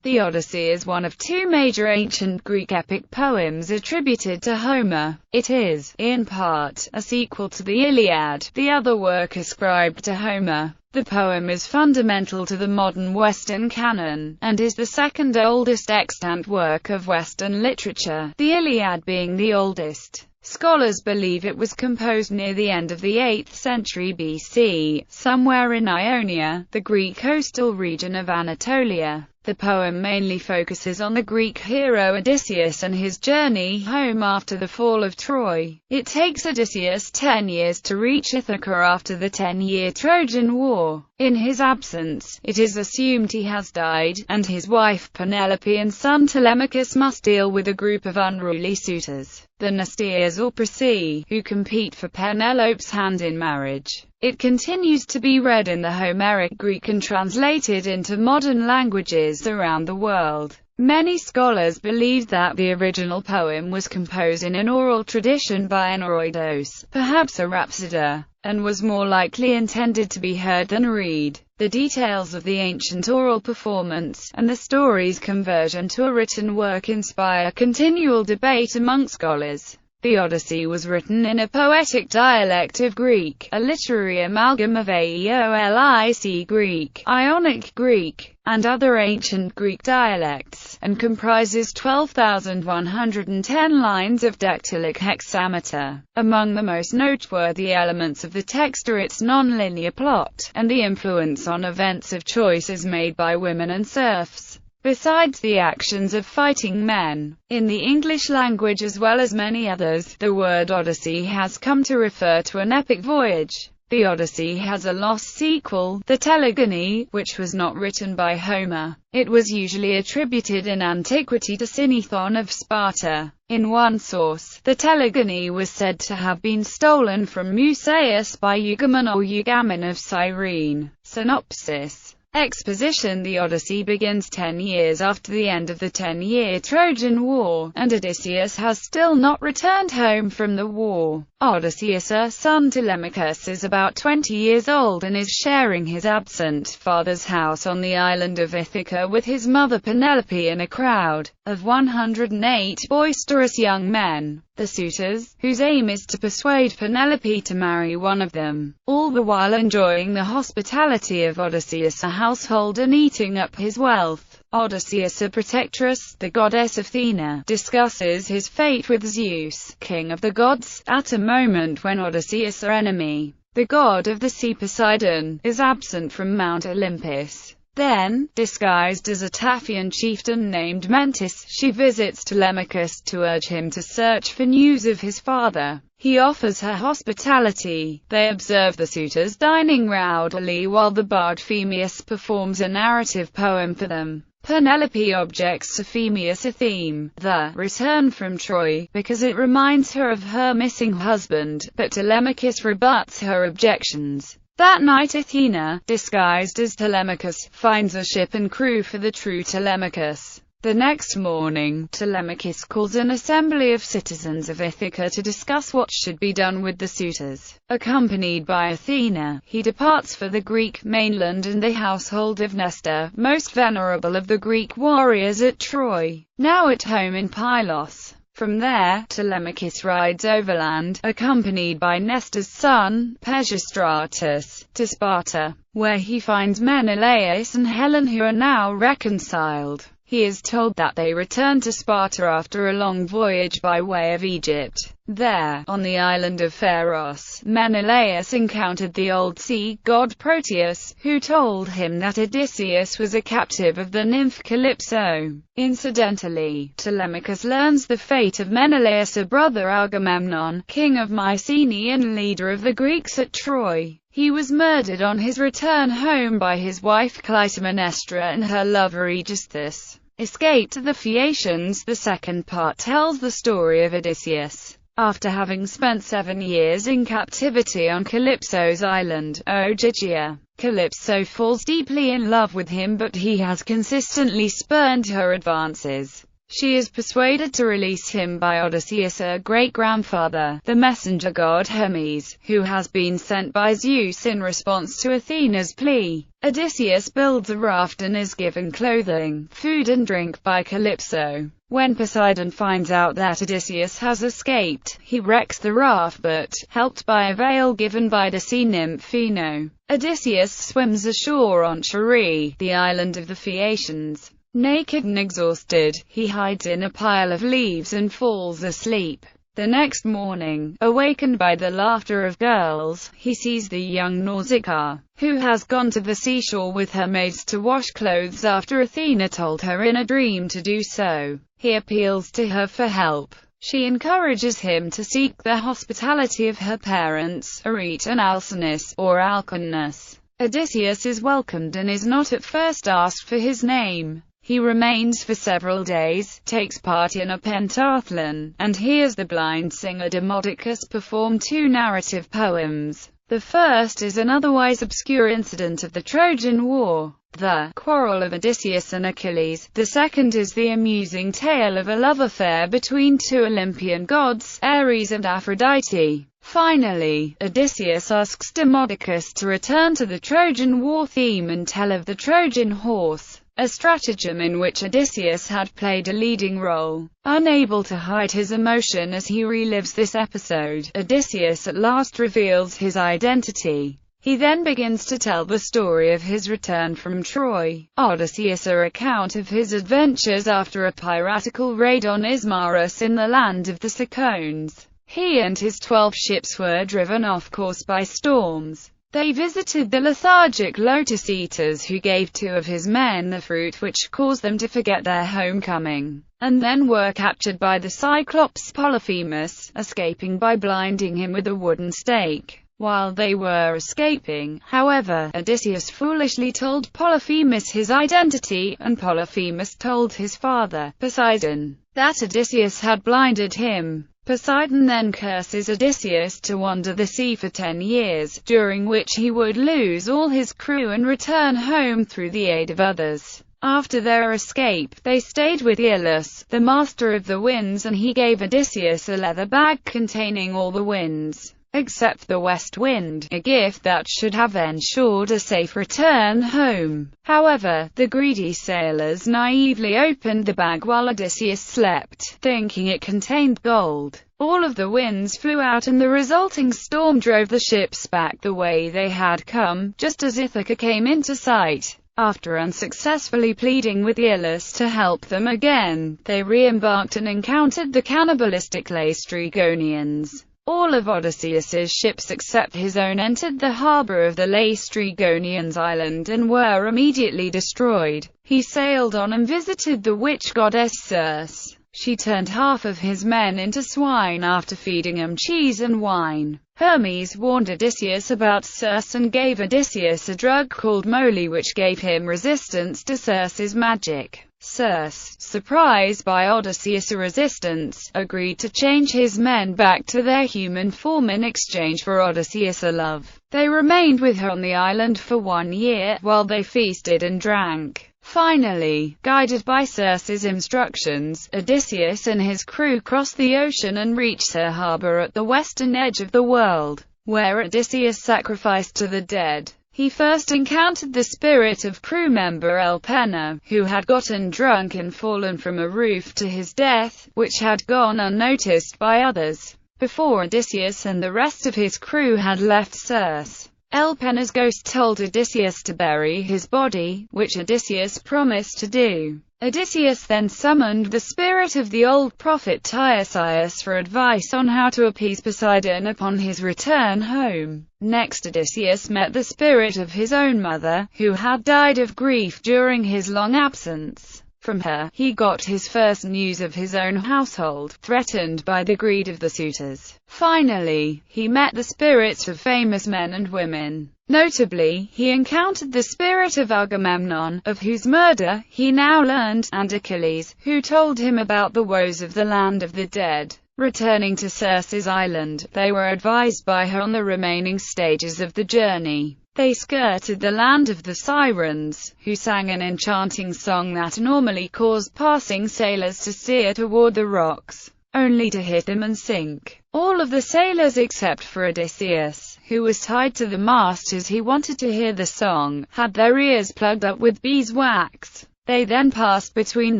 The Odyssey is one of two major ancient Greek epic poems attributed to Homer. It is, in part, a sequel to the Iliad, the other work ascribed to Homer. The poem is fundamental to the modern Western canon, and is the second oldest extant work of Western literature, the Iliad being the oldest. Scholars believe it was composed near the end of the 8th century BC, somewhere in Ionia, the Greek coastal region of Anatolia. The poem mainly focuses on the Greek hero Odysseus and his journey home after the fall of Troy. It takes Odysseus 10 years to reach Ithaca after the 10-year Trojan War. In his absence, it is assumed he has died, and his wife Penelope and son Telemachus must deal with a group of unruly suitors, the Nestiers or Preci, who compete for Penelope's hand in marriage. It continues to be read in the Homeric Greek and translated into modern languages around the world. Many scholars believe that the original poem was composed in an oral tradition by an oidos, perhaps a rhapsody, and was more likely intended to be heard than read. The details of the ancient oral performance, and the story's conversion to a written work inspire continual debate among scholars. The Odyssey was written in a poetic dialect of Greek, a literary amalgam of Aeolic Greek, Ionic Greek, and other ancient Greek dialects, and comprises 12,110 lines of dactylic hexameter. Among the most noteworthy elements of the text are its non-linear plot, and the influence on events of choices made by women and serfs, besides the actions of fighting men. In the English language as well as many others, the word Odyssey has come to refer to an epic voyage. The Odyssey has a lost sequel, the Telegony, which was not written by Homer. It was usually attributed in antiquity to Sinethon of Sparta. In one source, the Telegony was said to have been stolen from Musaeus by Eugamon or Eugamon of Cyrene. Synopsis. Exposition. The Odyssey begins 10 years after the end of the 10-year Trojan War, and Odysseus has still not returned home from the war. Odysseus' son Telemachus is about 20 years old and is sharing his absent father's house on the island of Ithaca with his mother Penelope and a crowd of 108 boisterous young men, the suitors, whose aim is to persuade Penelope to marry one of them, all the while enjoying the hospitality of Odysseus' household and eating up his wealth. Odysseus' protectress, the goddess Athena, discusses his fate with Zeus, king of the gods, at a moment when Odysseus' enemy, the god of the sea Poseidon, is absent from Mount Olympus. Then, disguised as a Taphian chieftain named Mentis, she visits Telemachus to urge him to search for news of his father. He offers her hospitality. They observe the suitors dining rowdily while the bard Phemius performs a narrative poem for them. Penelope objects to Phemius' theme, the return from Troy, because it reminds her of her missing husband, but Telemachus rebuts her objections. That night Athena, disguised as Telemachus, finds a ship and crew for the true Telemachus. The next morning, Telemachus calls an assembly of citizens of Ithaca to discuss what should be done with the suitors. Accompanied by Athena, he departs for the Greek mainland and the household of Nestor, most venerable of the Greek warriors at Troy, now at home in Pylos. From there, Telemachus rides overland, accompanied by Nestor's son, Pisistratus, to Sparta, where he finds Menelaus and Helen who are now reconciled. He is told that they returned to Sparta after a long voyage by way of Egypt. There, on the island of Pharos, Menelaus encountered the old sea god Proteus, who told him that Odysseus was a captive of the nymph Calypso. Incidentally, Telemachus learns the fate of Menelaus' brother Agamemnon, king of Mycenae and leader of the Greeks at Troy. He was murdered on his return home by his wife Clytemnestra and her lover Aegisthus. Escape to the Phaeacians. The second part tells the story of Odysseus. After having spent 7 years in captivity on Calypso's island, Ogygia, Calypso falls deeply in love with him, but he has consistently spurned her advances. She is persuaded to release him by Odysseus, her great-grandfather, the messenger god Hermes, who has been sent by Zeus in response to Athena's plea. Odysseus builds a raft and is given clothing, food and drink by Calypso. When Poseidon finds out that Odysseus has escaped, he wrecks the raft but, helped by a veil given by the sea nymph Phino, Odysseus swims ashore on Chari, the island of the Phaeacians. Naked and exhausted, he hides in a pile of leaves and falls asleep. The next morning, awakened by the laughter of girls, he sees the young Nausicaa, who has gone to the seashore with her maids to wash clothes after Athena told her in a dream to do so. He appeals to her for help. She encourages him to seek the hospitality of her parents, Ȯdýsseia and Alcinous, or Alcinous. Odysseus is welcomed and is not at first asked for his name. He remains for several days, takes part in a pentathlon, and hears the blind singer Demodocus perform 2 narrative poems. The first is an otherwise obscure incident of the Trojan War, the quarrel of Odysseus and Achilles. The second is the amusing tale of a love affair between 2 Olympian gods, Ares and Aphrodite. Finally, Odysseus asks Demodocus to return to the Trojan War theme and tell of the Trojan horse, a stratagem in which Odysseus had played a leading role. Unable to hide his emotion as he relives this episode, Odysseus at last reveals his identity. He then begins to tell the story of his return from Troy. Odysseus' account of his adventures after a piratical raid on Ismarus in the land of the Cicones. He and his 12 ships were driven off course by storms. They visited the lethargic lotus eaters who gave 2 of his men the fruit which caused them to forget their homecoming, and then were captured by the Cyclops Polyphemus, escaping by blinding him with a wooden stake. While they were escaping, however, Odysseus foolishly told Polyphemus his identity, and Polyphemus told his father, Poseidon, that Odysseus had blinded him. Poseidon then curses Odysseus to wander the sea for 10 years, during which he would lose all his crew and return home through the aid of others. After their escape, they stayed with Aeolus, the master of the winds, and he gave Odysseus a leather bag containing all the winds, except the west wind, a gift that should have ensured a safe return home. However, the greedy sailors naively opened the bag while Odysseus slept, thinking it contained gold. All of the winds flew out and the resulting storm drove the ships back the way they had come, just as Ithaca came into sight. After unsuccessfully pleading with Aeolus to help them again, they re-embarked and encountered the cannibalistic Laestrygonians. All of Odysseus's ships except his own entered the harbor of the Laestrygonians island and were immediately destroyed. He sailed on and visited the witch goddess Circe. She turned half of his men into swine after feeding them cheese and wine. Hermes warned Odysseus about Circe and gave Odysseus a drug called moly which gave him resistance to Circe's magic. Circe, surprised by Odysseus' resistance, agreed to change his men back to their human form in exchange for Odysseus' love. They remained with her on the island for 1 year, while they feasted and drank. Finally, guided by Circe's instructions, Odysseus and his crew crossed the ocean and reached her harbor at the western edge of the world, where Odysseus sacrificed to the dead. He first encountered the spirit of crew member Elpenor, who had gotten drunk and fallen from a roof to his death, which had gone unnoticed by others, before Odysseus and the rest of his crew had left Circe. Elpenor's ghost told Odysseus to bury his body, which Odysseus promised to do. Odysseus then summoned the spirit of the old prophet Tiresias for advice on how to appease Poseidon upon his return home. Next, Odysseus met the spirit of his own mother, who had died of grief during his long absence. From her, he got his first news of his own household, threatened by the greed of the suitors. Finally, he met the spirits of famous men and women. Notably, he encountered the spirit of Agamemnon, of whose murder he now learned, and Achilles, who told him about the woes of the land of the dead. Returning to Circe's island, they were advised by her on the remaining stages of the journey. They skirted the land of the Sirens, who sang an enchanting song that normally caused passing sailors to steer toward the rocks, only to hit them and sink. All of the sailors except for Odysseus, who was tied to the mast as he wanted to hear the song, had their ears plugged up with beeswax. They then passed between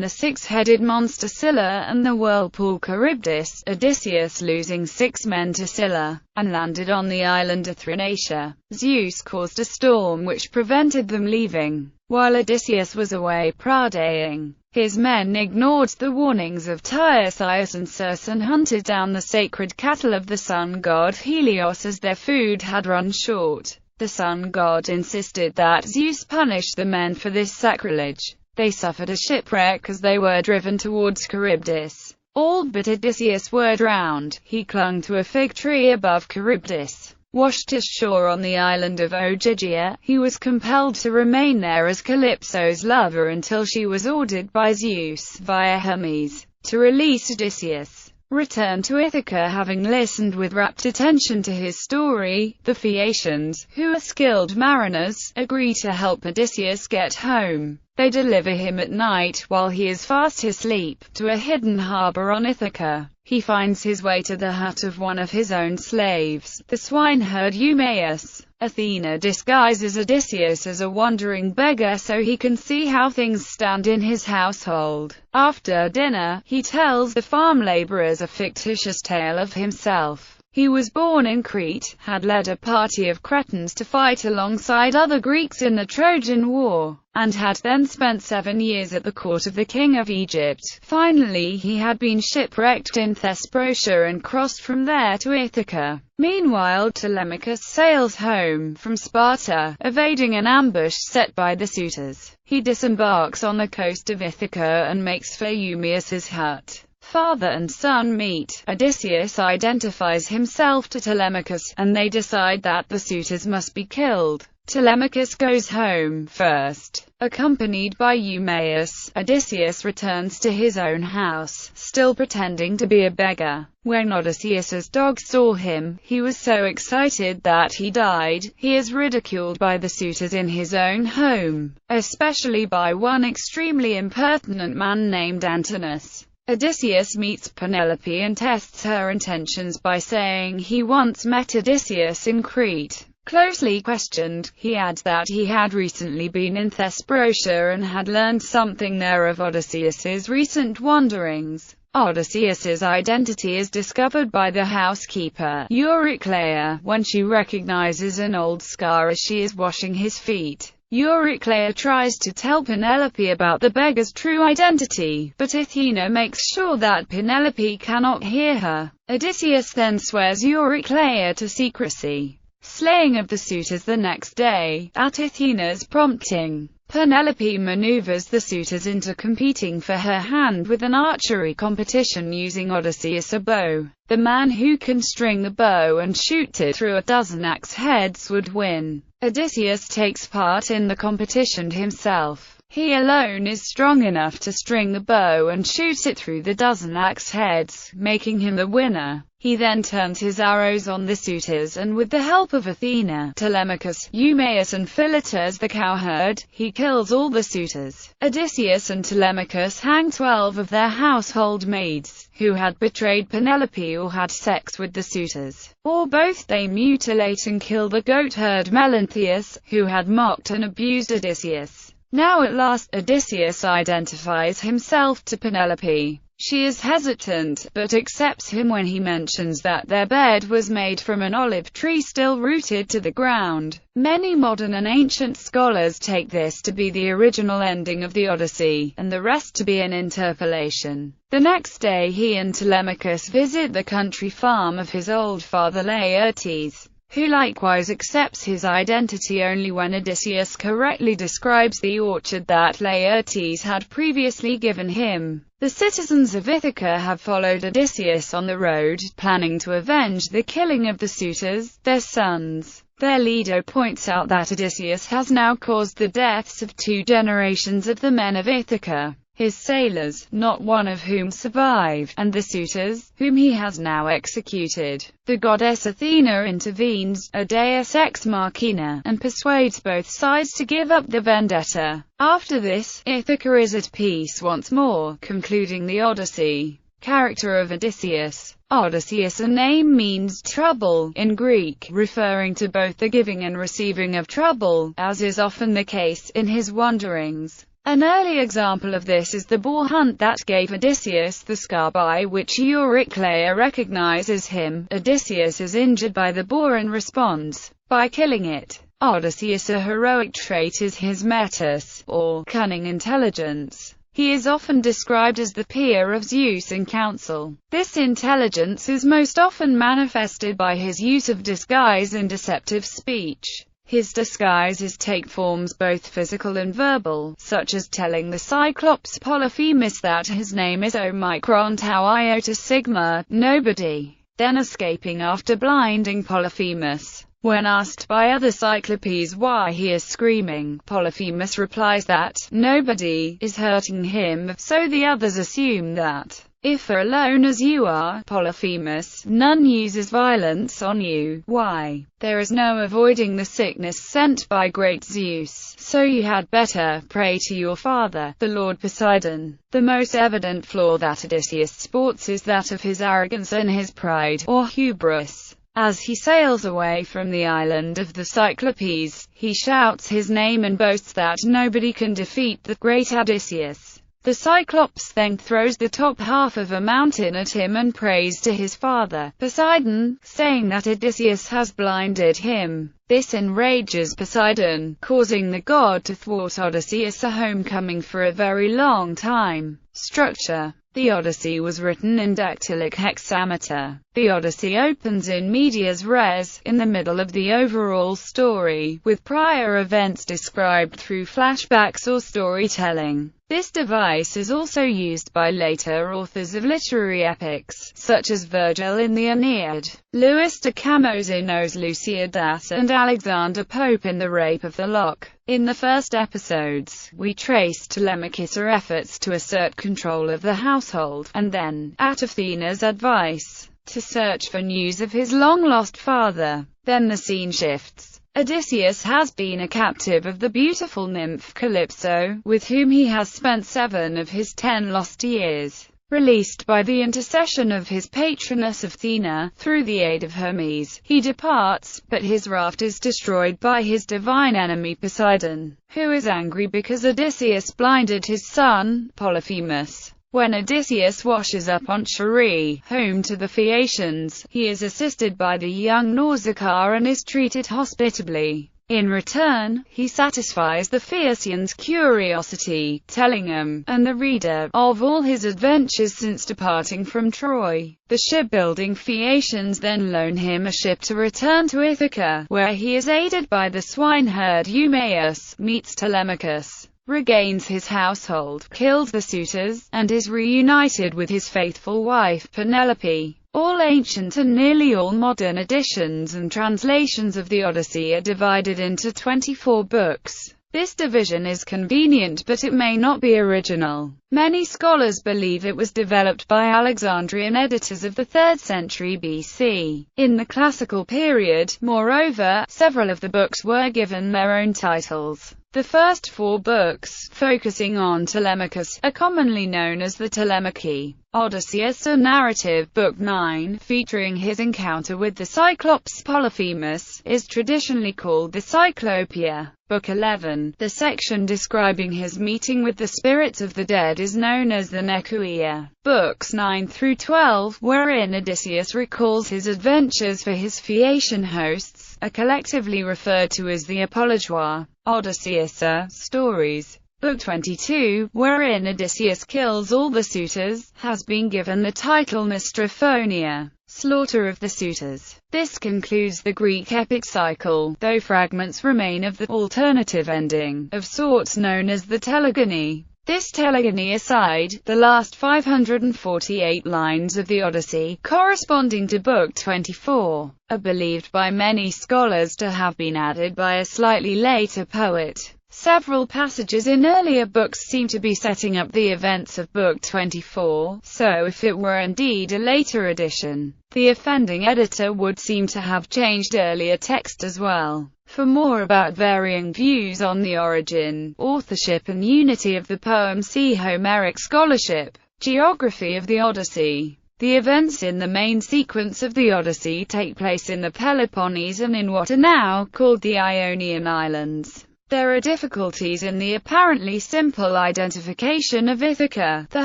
the six-headed monster Scylla and the whirlpool Charybdis, Odysseus losing 6 men to Scylla, and landed on the island of Thrinacia. Zeus caused a storm which prevented them leaving. While Odysseus was away praying, his men ignored the warnings of Tiresias and Circe and hunted down the sacred cattle of the sun god Helios as their food had run short. The sun god insisted that Zeus punish the men for this sacrilege. They suffered a shipwreck as they were driven towards Charybdis. All but Odysseus were drowned. He clung to a fig tree above Charybdis. Washed ashore on the island of Ogygia, he was compelled to remain there as Calypso's lover until she was ordered by Zeus, via Hermes, to release Odysseus. Returned to Ithaca having listened with rapt attention to his story, the Phaeacians, who are skilled mariners, agree to help Odysseus get home. They deliver him at night, while he is fast asleep, to a hidden harbor on Ithaca. He finds his way to the hut of one of his own slaves, the swineherd Eumaeus. Athena disguises Odysseus as a wandering beggar so he can see how things stand in his household. After dinner, he tells the farm laborers a fictitious tale of himself. He was born in Crete, had led a party of Cretans to fight alongside other Greeks in the Trojan War, and had then spent 7 years at the court of the king of Egypt. Finally he had been shipwrecked in Thesprotia and crossed from there to Ithaca. Meanwhile Telemachus sails home from Sparta, evading an ambush set by the suitors. He disembarks on the coast of Ithaca and makes for Eumaeus's hut. Father and son meet. Odysseus identifies himself to Telemachus, and they decide that the suitors must be killed. Telemachus goes home first. Accompanied by Eumaeus, Odysseus returns to his own house, still pretending to be a beggar. When Odysseus's dog saw him, he was so excited that he died. He is ridiculed by the suitors in his own home, especially by one extremely impertinent man named Antinous. Odysseus meets Penelope and tests her intentions by saying he once met Odysseus in Crete. Closely questioned, he adds that he had recently been in Thesprotia and had learned something there of Odysseus's recent wanderings. Odysseus's identity is discovered by the housekeeper, Eurycleia, when she recognizes an old scar as she is washing his feet. Eurycleia tries to tell Penelope about the beggar's true identity, but Athena makes sure that Penelope cannot hear her. Odysseus then swears Eurycleia to secrecy. Slaying of the suitors the next day, at Athena's prompting, Penelope maneuvers the suitors into competing for her hand with an archery competition using Odysseus' bow. The man who can string the bow and shoot it through a dozen axe heads would win. Odysseus takes part in the competition himself. He alone is strong enough to string the bow and shoot it through the dozen axe heads, making him the winner. He then turns his arrows on the suitors and with the help of Athena, Telemachus, Eumaeus and Philotas the cowherd, he kills all the suitors. Odysseus and Telemachus hang 12 of their household maids, who had betrayed Penelope or had sex with the suitors. Or both. They mutilate and kill the goatherd Melanthius, who had mocked and abused Odysseus. Now at last, Odysseus identifies himself to Penelope. She is hesitant, but accepts him when he mentions that their bed was made from an olive tree still rooted to the ground. Many modern and ancient scholars take this to be the original ending of the Odyssey, and the rest to be an interpolation. The next day he and Telemachus visit the country farm of his old father Laertes, who likewise accepts his identity only when Odysseus correctly describes the orchard that Laertes had previously given him. The citizens of Ithaca have followed Odysseus on the road, planning to avenge the killing of the suitors, their sons. Their leader points out that Odysseus has now caused the deaths of 2 generations of the men of Ithaca. his sailors, not one of whom survived, and the suitors, whom he has now executed. The goddess Athena intervenes, a deus ex machina, and persuades both sides to give up the vendetta. After this, Ithaca is at peace once more, concluding the Odyssey. Character of Odysseus. Odysseus, a name, means trouble in Greek, referring to both the giving and receiving of trouble, as is often the case in his wanderings. An early example of this is the boar hunt that gave Odysseus the scar by which Euryclea recognizes him. Odysseus is injured by the boar and responds by killing it. Odysseus' a heroic trait is his metis, or cunning intelligence. He is often described as the peer of Zeus in council. This intelligence is most often manifested by his use of disguise and deceptive speech. His disguises take forms both physical and verbal, such as telling the Cyclops Polyphemus that his name is Omicron Tau Iota Sigma, nobody, then escaping after blinding Polyphemus. When asked by other Cyclopes why he is screaming, Polyphemus replies that nobody is hurting him, so the others assume that if alone as you are, Polyphemus, none uses violence on you. Why? There is no avoiding the sickness sent by great Zeus, so you had better pray to your father, the Lord Poseidon. The most evident flaw that Odysseus sports is that of his arrogance and his pride, or hubris. As he sails away from the island of the Cyclopes, he shouts his name and boasts that nobody can defeat the great Odysseus. The Cyclops then throws the top half of a mountain at him and prays to his father, Poseidon, saying that Odysseus has blinded him. This enrages Poseidon, causing the god to thwart Odysseus' homecoming for a very long time. Structure. The Odyssey was written in dactylic hexameter. The Odyssey opens in medias res, in the middle of the overall story, with prior events described through flashbacks or storytelling. This device is also used by later authors of literary epics, such as Virgil in the Aeneid, Louis de Camões in Os Lusíadas, and Alexander Pope in The Rape of the Lock. In the first episodes, we trace Telemachus' efforts to assert control of the household, and then, at Athena's advice, to search for news of his long-lost father. Then the scene shifts. Odysseus has been a captive of the beautiful nymph Calypso, with whom he has spent 7 of his 10 lost years. Released by the intercession of his patroness Athena, through the aid of Hermes, he departs, but his raft is destroyed by his divine enemy Poseidon, who is angry because Odysseus blinded his son, Polyphemus. When Odysseus washes up on Scheria, home to the Phaeacians, he is assisted by the young Nausicaa and is treated hospitably. In return, he satisfies the Phaeacians' curiosity, telling them, and the reader, of all his adventures since departing from Troy. The shipbuilding Phaeacians then loan him a ship to return to Ithaca, where he is aided by the swineherd Eumaeus, meets Telemachus, regains his household, kills the suitors, and is reunited with his faithful wife Penelope. All ancient and nearly all modern editions and translations of the Odyssey are divided into 24 books. This division is convenient, but it may not be original. Many scholars believe it was developed by Alexandrian editors of the 3rd century BC. In the classical period, moreover, several of the books were given their own titles. The first 4 books, focusing on Telemachus, are commonly known as the Telemachy. Odysseus, a narrative, Book 9, featuring his encounter with the Cyclops Polyphemus, is traditionally called the Cyclopia. Book 11, the section describing his meeting with the spirits of the dead, is known as the Nekyia. Books 9 through 12, wherein Odysseus recalls his adventures for his Phaeacian hosts, are collectively referred to as the Apologia. Odysseia, Stories. Book 22, wherein Odysseus kills all the suitors, has been given the title Nostrophonia, Slaughter of the Suitors. This concludes the Greek epic cycle, though fragments remain of the alternative ending, of sorts known as the telegony. This telegony aside, the last 548 lines of the Odyssey, corresponding to Book 24, are believed by many scholars to have been added by a slightly later poet. Several passages in earlier books seem to be setting up the events of Book 24, so if it were indeed a later edition, the offending editor would seem to have changed earlier text as well. For more about varying views on the origin, authorship and unity of the poem, see Homeric scholarship. Geography of the Odyssey. The events in the main sequence of the Odyssey take place in the Peloponnese and in what are now called the Ionian Islands. There are difficulties in the apparently simple identification of Ithaca, the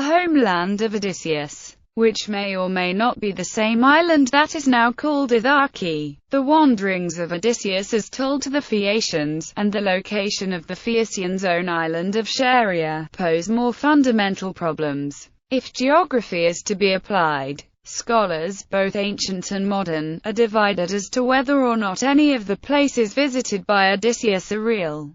homeland of Odysseus, which may or may not be the same island that is now called Ithaki. The wanderings of Odysseus as told to the Phaeacians, and the location of the Phaeacians' own island of Scheria, pose more fundamental problems. If geography is to be applied, scholars, both ancient and modern, are divided as to whether or not any of the places visited by Odysseus are real.